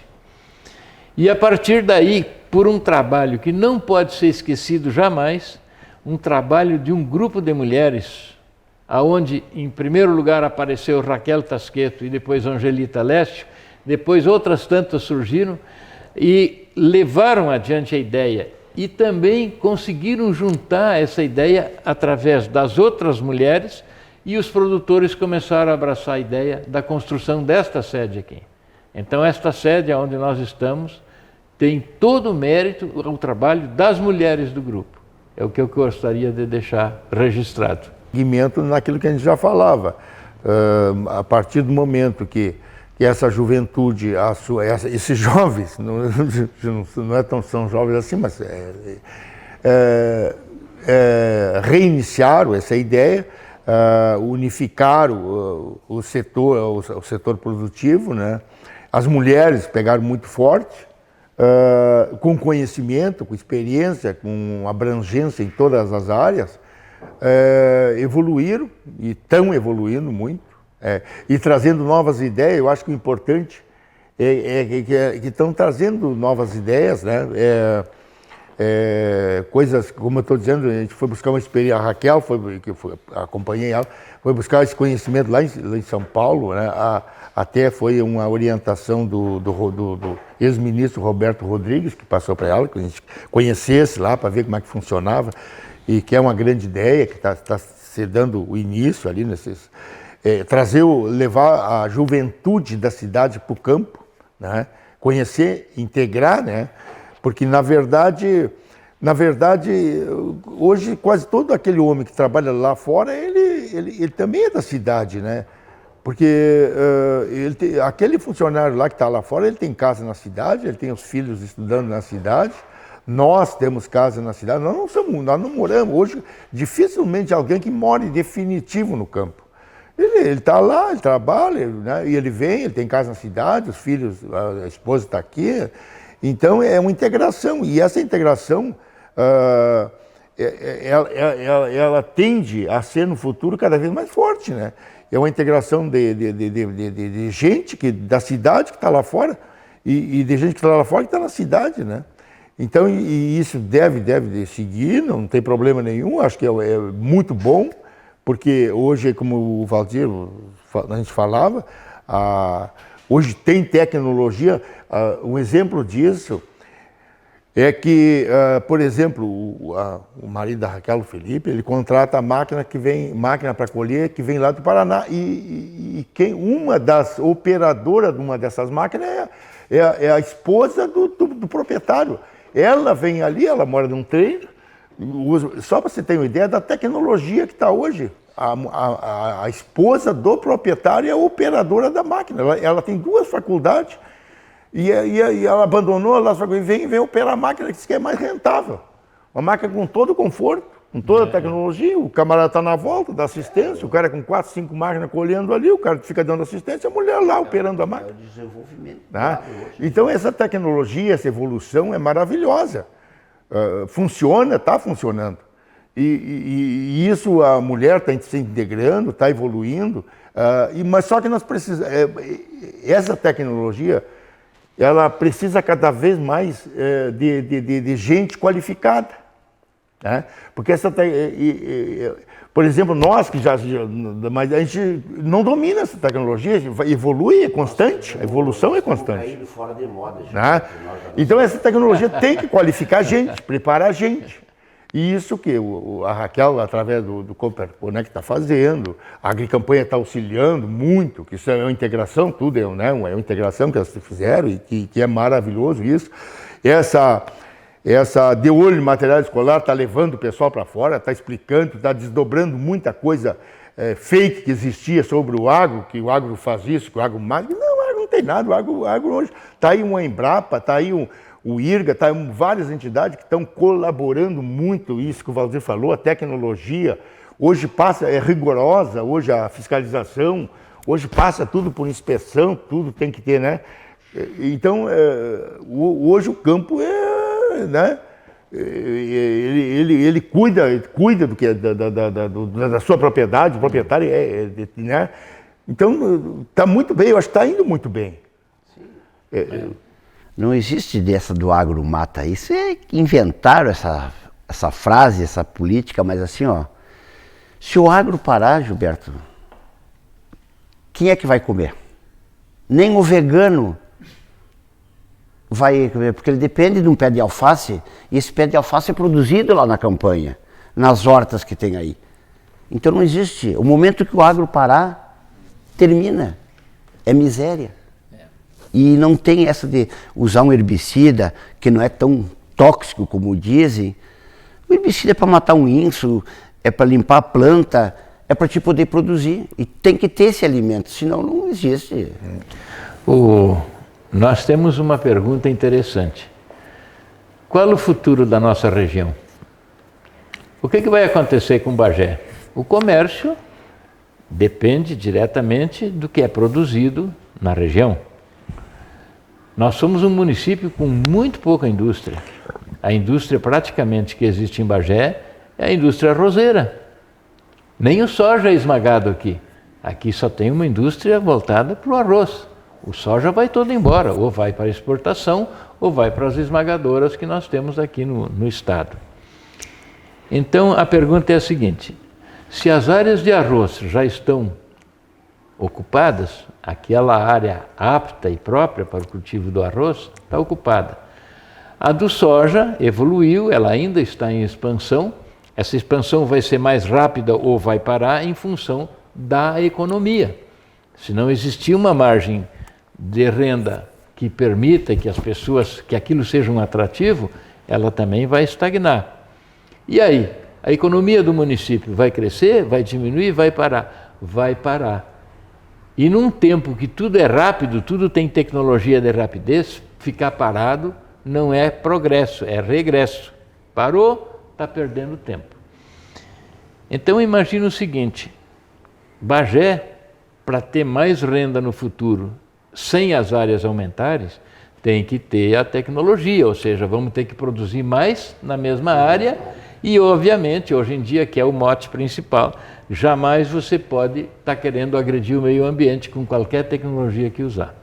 E a partir daí, por um trabalho que não pode ser esquecido jamais, um trabalho de um grupo de mulheres, aonde em primeiro lugar apareceu Raquel Tasqueto e depois Angelita Lécio, depois outras tantas surgiram e levaram adiante a ideia e também conseguiram juntar essa ideia através das outras mulheres, e os produtores começaram a abraçar a ideia da construção desta sede aqui. Então esta sede onde nós estamos tem todo o mérito ao trabalho das mulheres do grupo. É o que eu gostaria de deixar registrado. Seguimento naquilo que a gente já falava. A partir do momento que essa juventude, esses jovens, não é tão são jovens assim, mas reiniciaram essa ideia, unificaram o setor produtivo, né? As mulheres pegaram muito forte, com conhecimento, com experiência, com abrangência em todas as áreas, evoluíram e estão evoluindo muito, e trazendo novas ideias. Eu acho que o importante é que estão trazendo novas ideias, né? Coisas, como eu estou dizendo, a gente foi buscar uma experiência, a Raquel, acompanhei ela, foi buscar esse conhecimento lá em São Paulo, né? Até foi uma orientação do ex-ministro Roberto Rodrigues, que passou para ela, que a gente conhecesse lá para ver como é que funcionava, e que é uma grande ideia, que está se dando o início ali, levar a juventude da cidade para o campo, né? Conhecer, integrar, né? Porque, na verdade, hoje quase todo aquele homem que trabalha lá fora, ele também é da cidade, né? Porque aquele funcionário lá que está lá fora, ele tem casa na cidade, ele tem os filhos estudando na cidade, nós temos casa na cidade, nós não moramos. Hoje, dificilmente alguém que mora em definitivo no campo. Ele está lá, ele trabalha, né? E ele vem, ele tem casa na cidade, os filhos, a esposa está aqui. Então, é uma integração, e essa integração, ela tende a ser no futuro cada vez mais forte, né? É uma integração de gente da cidade que está lá fora, e de gente que está lá fora que está na cidade, né? Então, e isso deve seguir, não tem problema nenhum, acho que é muito bom, porque hoje, como o Valdir, a gente falava, hoje tem tecnologia. Um exemplo disso é que, por exemplo, o marido da Raquel, o Felipe, ele contrata a máquina para colher, que vem lá do Paraná. E uma das operadoras de uma dessas máquinas é a esposa do proprietário. Ela vem ali, ela mora num trailer. Só para você ter uma ideia da tecnologia que está hoje. A esposa do proprietário é a operadora da máquina. Ela tem duas faculdades. E ela abandonou, ela só vem operar a máquina, que diz que é mais rentável. Uma máquina com todo o conforto, com toda a tecnologia, o camarada está na volta, dá assistência, o cara com 4, 5 máquinas colhendo ali, o cara fica dando assistência, a mulher lá operando a máquina. É o desenvolvimento. Tá? Então essa tecnologia, essa evolução é maravilhosa. Funciona, está funcionando. E isso a mulher está se integrando, está evoluindo, mas só que nós precisamos, essa tecnologia, ela precisa cada vez mais de gente qualificada, né? Porque por exemplo, nós que mas a gente não domina essa tecnologia, evolui, é constante, a evolução é constante. Fora de moda, né? Então essa tecnologia tem que qualificar a gente, preparar a gente. E isso que a Raquel, através do Cooperconnect, está fazendo, a Agricampanha está auxiliando muito, que isso é uma integração, tudo é uma integração que elas fizeram e que é maravilhoso isso. Essa de olho em material escolar está levando o pessoal para fora, está explicando, está desdobrando muita coisa fake que existia sobre o agro, que o agro faz isso, que o agro mais. Não, o agro não tem nada, o agro hoje está aí uma Embrapa, está aí o IRGA, várias entidades que estão colaborando muito, isso que o Valdir falou, a tecnologia, hoje é rigorosa, hoje a fiscalização, hoje passa tudo por inspeção, tudo tem que ter, né? Então, hoje o campo né? Ele cuida do que da sua propriedade, o proprietário né? Então, está muito bem, eu acho que está indo muito bem. Sim. Não existe dessa do agro mata. Isso é que inventaram essa frase, essa política, mas assim, ó. Se o agro parar, Gilberto, quem é que vai comer? Nem o vegano vai comer, porque ele depende de um pé de alface, e esse pé de alface é produzido lá na campanha, nas hortas que tem aí. Então não existe. O momento que o agro parar, termina. É miséria. E não tem essa de usar um herbicida que não é tão tóxico como dizem. O herbicida é para matar um inso, é para limpar a planta, é para te poder produzir. E tem que ter esse alimento, senão não existe. Nós temos uma pergunta interessante. Qual o futuro da nossa região? O que vai acontecer com Bagé? O comércio depende diretamente do que é produzido na região. Nós somos um município com muito pouca indústria. A indústria praticamente que existe em Bagé é a indústria arrozeira. Nem o soja é esmagado aqui. Aqui só tem uma indústria voltada para o arroz. O soja vai todo embora, ou vai para exportação, ou vai para as esmagadoras que nós temos aqui no estado. Então a pergunta é a seguinte: se as áreas de arroz já estão ocupadas, aquela área apta e própria para o cultivo do arroz está ocupada. A do soja evoluiu, ela ainda está em expansão. Essa expansão vai ser mais rápida ou vai parar em função da economia. Se não existir uma margem de renda que permita que aquilo seja um atrativo, ela também vai estagnar. E aí, a economia do município vai crescer, vai diminuir, vai parar? Vai parar. E num tempo que tudo é rápido, tudo tem tecnologia de rapidez, ficar parado não é progresso, é regresso. Parou, está perdendo tempo. Então imagine o seguinte: Bagé, para ter mais renda no futuro, sem as áreas aumentarem, tem que ter a tecnologia, ou seja, vamos ter que produzir mais na mesma área e, obviamente, hoje em dia, que é o mote principal, jamais você pode estar querendo agredir o meio ambiente com qualquer tecnologia que usar.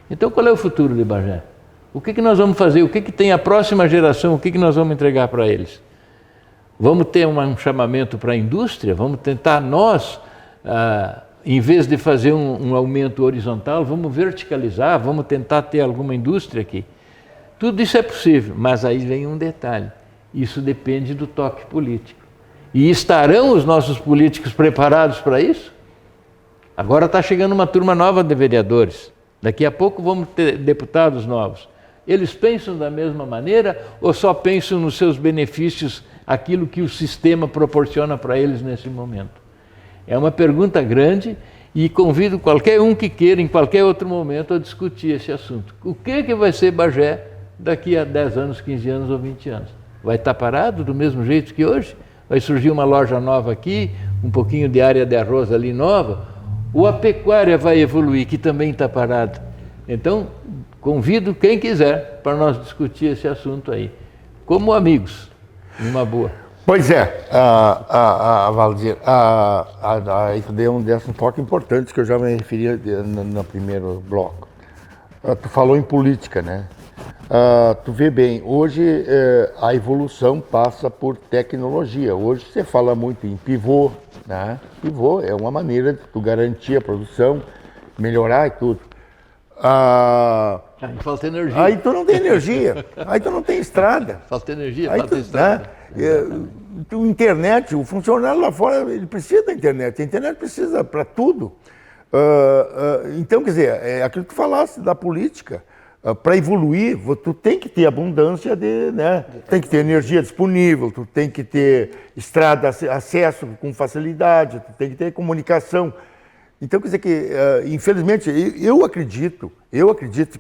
Então, qual é o futuro de Bagé? O que nós vamos fazer? O que tem a próxima geração? O que nós vamos entregar para eles? Vamos ter um chamamento para a indústria? Vamos tentar nós, em vez de fazer um aumento horizontal, vamos verticalizar, vamos tentar ter alguma indústria aqui. Tudo isso é possível, mas aí vem um detalhe: isso depende do toque político. E estarão os nossos políticos preparados para isso? Agora está chegando uma turma nova de vereadores. Daqui a pouco vamos ter deputados novos. Eles pensam da mesma maneira ou só pensam nos seus benefícios, aquilo que o sistema proporciona para eles nesse momento? É uma pergunta grande e convido qualquer um que queira, em qualquer outro momento, a discutir esse assunto. O que vai ser Bagé daqui a 10 anos, 15 anos ou 20 anos? Vai estar parado do mesmo jeito que hoje? Vai surgir uma loja nova aqui, um pouquinho de área de arroz ali nova? Ou a pecuária vai evoluir, que também está parada? Então, convido quem quiser para nós discutir esse assunto aí, como amigos, numa boa. Pois é, Valdir, aí tu deu um toque importante que eu já me referi no primeiro bloco. Tu falou em política, né? Tu vê bem, hoje a evolução passa por tecnologia. Hoje você fala muito em pivô, né? Pivô é uma maneira de tu garantir a produção, melhorar e tudo. Aí falta energia. Aí tu não tem energia, aí tu não tem estrada. Falta energia, aí falta estrada. Internet, o funcionário lá fora, ele precisa da internet. A internet precisa para tudo. Então, quer dizer, é aquilo que tu falaste da política. Para evoluir, tu tem que ter abundância né? Tem que ter energia disponível, tu tem que ter estrada, acesso com facilidade, tu tem que ter comunicação. Então, quer dizer que, infelizmente, eu acredito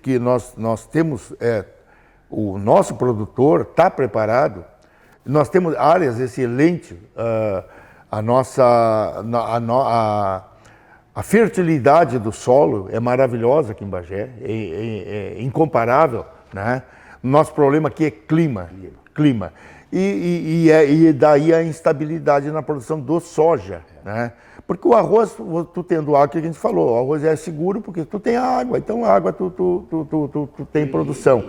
que nós temos, o nosso produtor está preparado, nós temos áreas excelentes, a fertilidade do solo é maravilhosa aqui em Bagé, é incomparável, né? Nosso problema aqui é clima. E daí a instabilidade na produção do soja, né? Porque o arroz, tu tendo água, que a gente falou, o arroz é seguro porque tu tem água, então a água tu tem produção.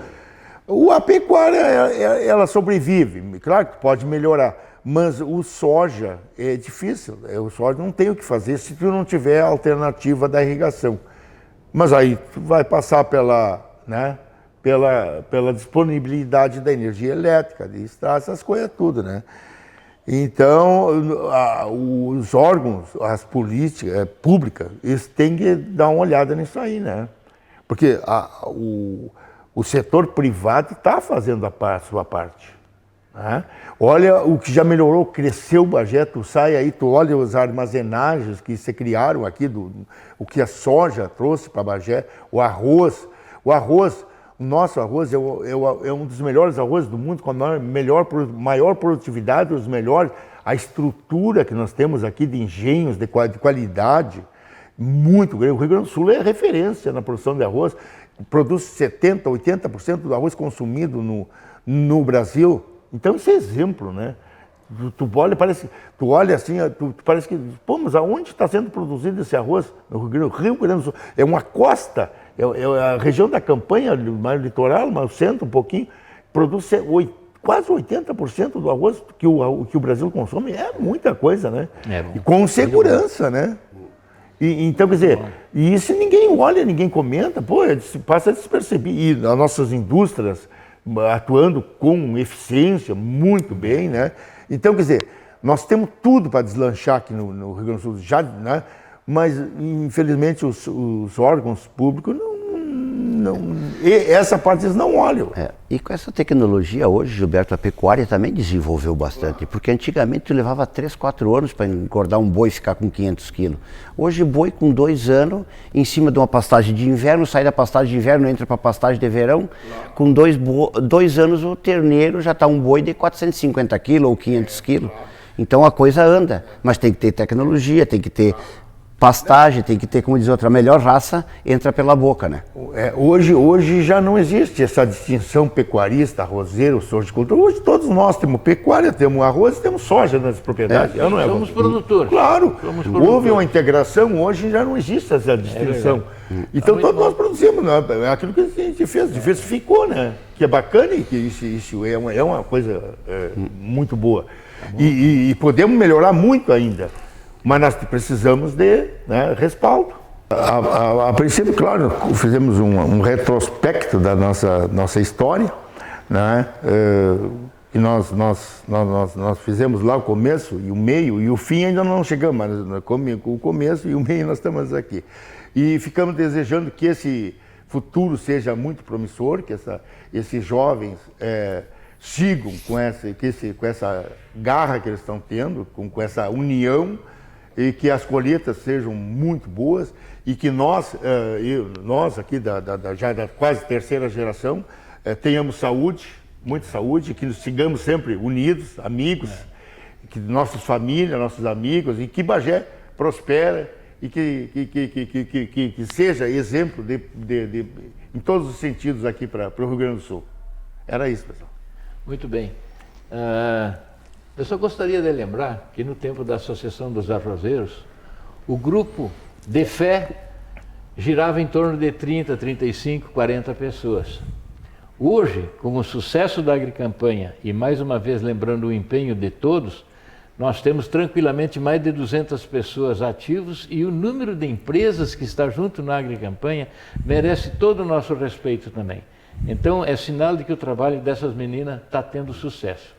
A pecuária, ela sobrevive, claro que pode melhorar, mas o soja é difícil, o soja não tem o que fazer se tu não tiver a alternativa da irrigação. Mas aí tu vai passar pela disponibilidade da energia elétrica, de estrada, essas coisas tudo, né? Então, os órgãos, as políticas públicas, eles têm que dar uma olhada nisso aí, né? Porque o setor privado está fazendo a sua parte. Né? Olha o que já melhorou, cresceu o Bagé, tu sai aí, tu olha as armazenagens que se criaram aqui, o que a soja trouxe para Bagé, o nosso arroz é um dos melhores arrozes do mundo, com a maior produtividade, a estrutura que nós temos aqui de engenhos de qualidade, muito grande. O Rio Grande do Sul é referência na produção de arroz, produz 70%, 80% do arroz consumido no Brasil. Então, isso é exemplo, né? Tu olha assim, parece que, pô, mas aonde está sendo produzido esse arroz? No Rio Grande do Sul. É uma costa, é a região da campanha, mais litoral, mais centro, um pouquinho, produz quase 80% do arroz que o Brasil consome. É muita coisa, né? E com segurança, né? Então, quer dizer, e isso ninguém olha, ninguém comenta, pô, passa despercebido. E as nossas indústrias atuando com eficiência, muito bem, né? Então, quer dizer, nós temos tudo para deslanchar aqui no Rio Grande do Sul, já, né? Mas, infelizmente, os órgãos públicos essa parte eles não olham. E com essa tecnologia hoje, Gilberto, a pecuária também desenvolveu bastante, porque antigamente tu levava 3, 4 anos para engordar um boi e ficar com 500 quilos. Hoje boi com 2 anos, em cima de uma pastagem de inverno, sai da pastagem de inverno, entra para a pastagem de verão, com 2 anos o terneiro já está um boi de 450 quilos ou 500 quilos. Então a coisa anda, mas tem que ter tecnologia, tem que ter pastagem, tem que ter, como diz outra, a melhor raça entra pela boca, né? Hoje já não existe essa distinção pecuarista, arrozeiro, sojicultor. Hoje todos nós temos pecuária, temos arroz e temos soja nas propriedades. Somos produtores. Claro, houve uma integração, hoje já não existe essa distinção. Então todos nós produzimos, né? É aquilo que a gente fez, diversificou, né? Que é bacana e que isso é uma coisa muito boa. E podemos melhorar muito ainda. Mas nós precisamos de respaldo. A princípio, claro, fizemos um retrospecto da nossa história, né? E nós fizemos lá o começo e o meio, e o fim ainda não chegamos, mas com o começo e o meio nós estamos aqui. E ficamos desejando que esse futuro seja muito promissor, que esses jovens sigam com essa garra que eles estão tendo, com essa união, e que as colheitas sejam muito boas e que nós aqui já da quase terceira geração, tenhamos saúde, muita saúde, que sigamos sempre unidos, amigos, que nossas famílias, nossos amigos, e que Bagé prospere e que seja exemplo em todos os sentidos aqui para o Rio Grande do Sul. Era isso, pessoal. Muito bem. Eu só gostaria de lembrar que no tempo da Associação dos Arrozeiros, o grupo de fé girava em torno de 30, 35, 40 pessoas. Hoje, com o sucesso da Agricampanha e mais uma vez lembrando o empenho de todos, nós temos tranquilamente mais de 200 pessoas ativas e o número de empresas que está junto na Agricampanha merece todo o nosso respeito também. Então é sinal de que o trabalho dessas meninas está tendo sucesso.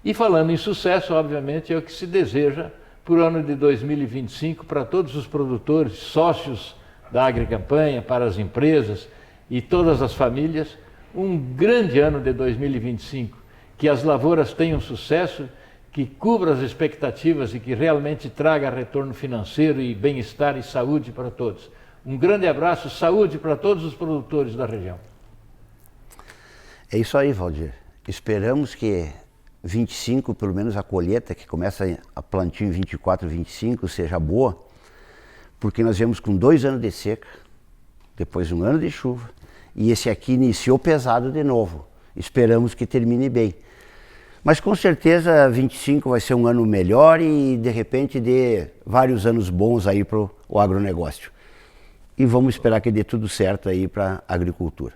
E falando em sucesso, obviamente, é o que se deseja para o ano de 2025 para todos os produtores, sócios da Agricampanha, para as empresas e todas as famílias, um grande ano de 2025, que as lavouras tenham sucesso, que cubra as expectativas e que realmente traga retorno financeiro e bem-estar e saúde para todos. Um grande abraço, saúde para todos os produtores da região. É isso aí, Valdir. Esperamos que 25, pelo menos a colheita, que começa a plantio em 24, 25, seja boa, porque nós viemos com 2 anos de seca, depois 1 ano de chuva, e esse aqui iniciou pesado de novo. Esperamos que termine bem. Mas com certeza 25 vai ser um ano melhor e de repente dê vários anos bons aí para o agronegócio. E vamos esperar que dê tudo certo aí para a agricultura.